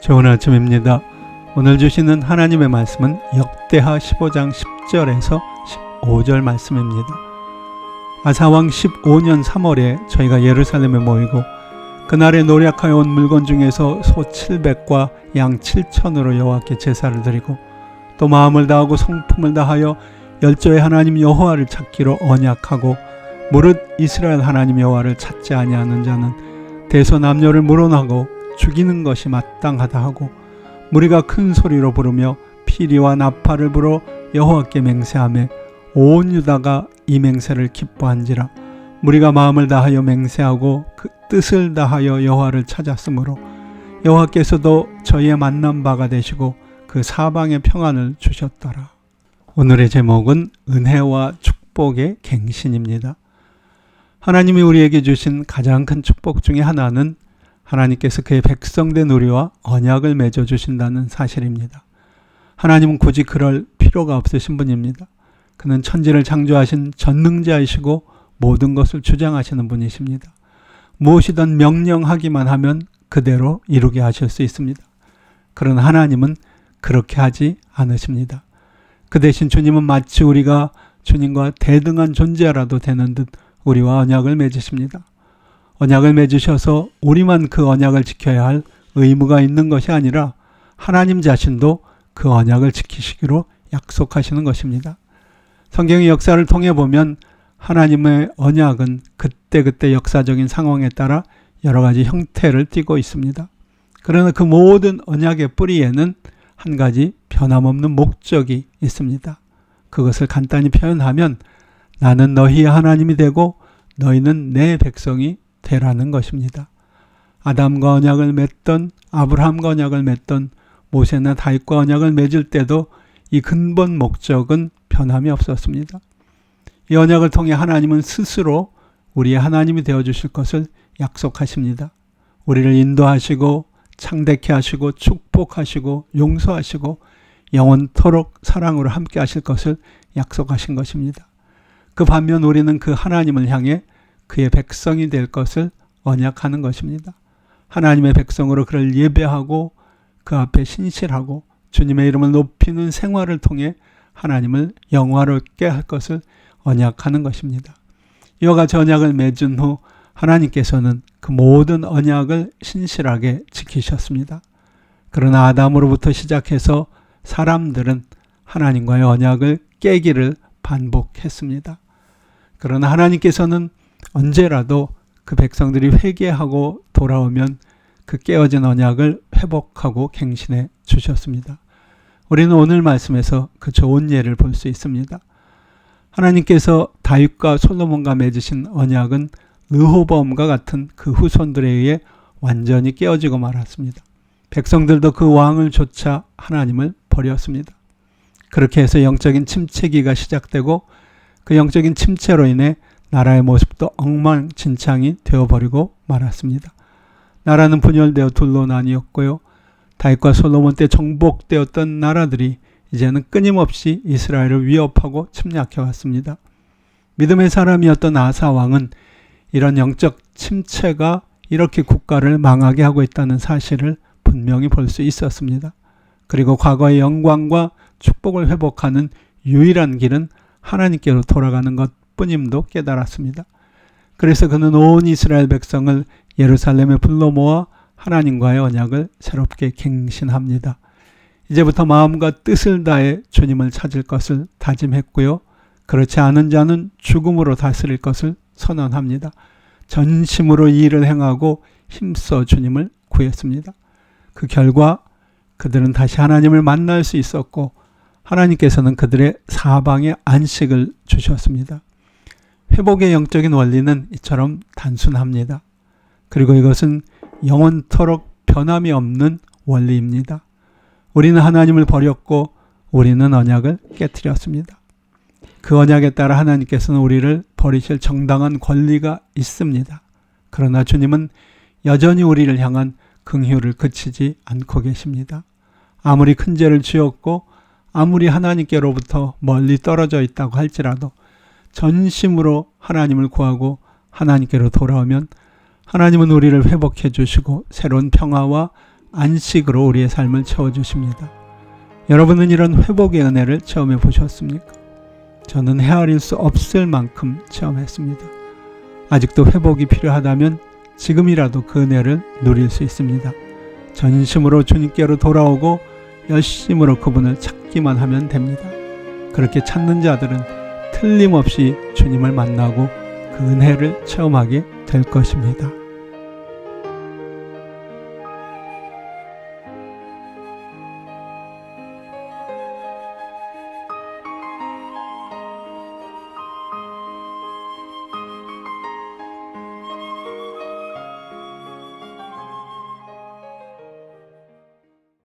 좋은 아침입니다. 오늘 주시는 하나님의 말씀은 역대하 15장 10절에서 15절 말씀입니다. 아사왕 15년 3월에 저희가 예루살렘에 모이고 그날에 노력하여 온 물건 중에서 소 700과 양 7천으로 여호와께 제사를 드리고 또 마음을 다하고 성품을 다하여 열조의 하나님 여호와를 찾기로 언약하고 무릇 이스라엘 하나님 여호와를 찾지 아니하는 자는 대소남녀를 물어나고 죽이는 것이 마땅하다 하고 무리가 큰 소리로 부르며 피리와 나팔을 불어 여호와께 맹세하며 온 유다가 이 맹세를 기뻐한지라. 무리가 마음을 다하여 맹세하고 그 뜻을 다하여 여호와를 찾았으므로 여호와께서도 저희의 만난 바가 되시고 그 사방에 평안을 주셨더라. 오늘의 제목은 은혜와 축복의 갱신입니다. 하나님이 우리에게 주신 가장 큰 축복 중에 하나는 하나님께서 그의 백성된 우리와 언약을 맺어주신다는 사실입니다. 하나님은 굳이 그럴 필요가 없으신 분입니다. 그는 천지를 창조하신 전능자이시고 모든 것을 주장하시는 분이십니다. 무엇이든 명령하기만 하면 그대로 이루게 하실 수 있습니다. 그러나 하나님은 그렇게 하지 않으십니다. 그 대신 주님은 마치 우리가 주님과 대등한 존재라도 되는 듯 우리와 언약을 맺으십니다. 언약을 맺으셔서 우리만 그 언약을 지켜야 할 의무가 있는 것이 아니라 하나님 자신도 그 언약을 지키시기로 약속하시는 것입니다. 성경의 역사를 통해 보면 하나님의 언약은 그때그때 역사적인 상황에 따라 여러 가지 형태를 띠고 있습니다. 그러나 그 모든 언약의 뿌리에는 한 가지 변함없는 목적이 있습니다. 그것을 간단히 표현하면 나는 너희의 하나님이 되고 너희는 내 백성이 되라는 것입니다. 아담과 언약을 맺던 아브라함과 언약을 맺던 모세나 다윗과 언약을 맺을 때도 이 근본 목적은 변함이 없었습니다. 이 언약을 통해 하나님은 스스로 우리의 하나님이 되어주실 것을 약속하십니다. 우리를 인도하시고 창대케 하시고 축복하시고 용서하시고 영원토록 사랑으로 함께 하실 것을 약속하신 것입니다. 그 반면 우리는 그 하나님을 향해 그의 백성이 될 것을 언약하는 것입니다. 하나님의 백성으로 그를 예배하고 그 앞에 신실하고 주님의 이름을 높이는 생활을 통해 하나님을 영화롭게 할 것을 언약하는 것입니다. 이와 같이 언약을 맺은 후 하나님께서는 그 모든 언약을 신실하게 지키셨습니다. 그러나 아담으로부터 시작해서 사람들은 하나님과의 언약을 깨기를 반복했습니다. 그러나 하나님께서는 언제라도 그 백성들이 회개하고 돌아오면 그 깨어진 언약을 회복하고 갱신해 주셨습니다. 우리는 오늘 말씀에서 그 좋은 예를 볼 수 있습니다. 하나님께서 다윗과 솔로몬과 맺으신 언약은 르호보암과 같은 그 후손들에 의해 완전히 깨어지고 말았습니다. 백성들도 그 왕을 좇아 하나님을 버렸습니다. 그렇게 해서 영적인 침체기가 시작되고 그 영적인 침체로 인해 나라의 모습도 엉망진창이 되어버리고 말았습니다. 나라는 분열되어 둘로 나뉘었고요. 다윗과 솔로몬 때 정복되었던 나라들이 이제는 끊임없이 이스라엘을 위협하고 침략해 왔습니다. 믿음의 사람이었던 아사 왕은 이런 영적 침체가 이렇게 국가를 망하게 하고 있다는 사실을 분명히 볼 수 있었습니다. 그리고 과거의 영광과 축복을 회복하는 유일한 길은 하나님께로 돌아가는 것뿐임도 깨달았습니다. 그래서 그는 온 이스라엘 백성을 예루살렘에 불러 모아 하나님과의 언약을 새롭게 갱신합니다. 이제부터 마음과 뜻을 다해 주님을 찾을 것을 다짐했고요. 그렇지 않은 자는 죽음으로 다스릴 것을 선언합니다. 전심으로 이 일을 행하고 힘써 주님을 구했습니다. 그 결과 그들은 다시 하나님을 만날 수 있었고 하나님께서는 그들의 사방에 안식을 주셨습니다. 회복의 영적인 원리는 이처럼 단순합니다. 그리고 이것은 영원토록 변함이 없는 원리입니다. 우리는 하나님을 버렸고 우리는 언약을 깨뜨렸습니다. 그 언약에 따라 하나님께서는 우리를 버리실 정당한 권리가 있습니다. 그러나 주님은 여전히 우리를 향한 긍휼을 그치지 않고 계십니다. 아무리 큰 죄를 지었고 아무리 하나님께로부터 멀리 떨어져 있다고 할지라도 전심으로 하나님을 구하고 하나님께로 돌아오면 하나님은 우리를 회복해 주시고 새로운 평화와 안식으로 우리의 삶을 채워주십니다. 여러분은 이런 회복의 은혜를 체험해 보셨습니까? 저는 헤아릴 수 없을 만큼 체험했습니다. 아직도 회복이 필요하다면 지금이라도 그 은혜를 누릴 수 있습니다. 전심으로 주님께로 돌아오고 열심으로 그분을 찾기만 하면 됩니다. 그렇게 찾는 자들은 틀림없이 주님을 만나고 그 은혜를 체험하게 될 것입니다.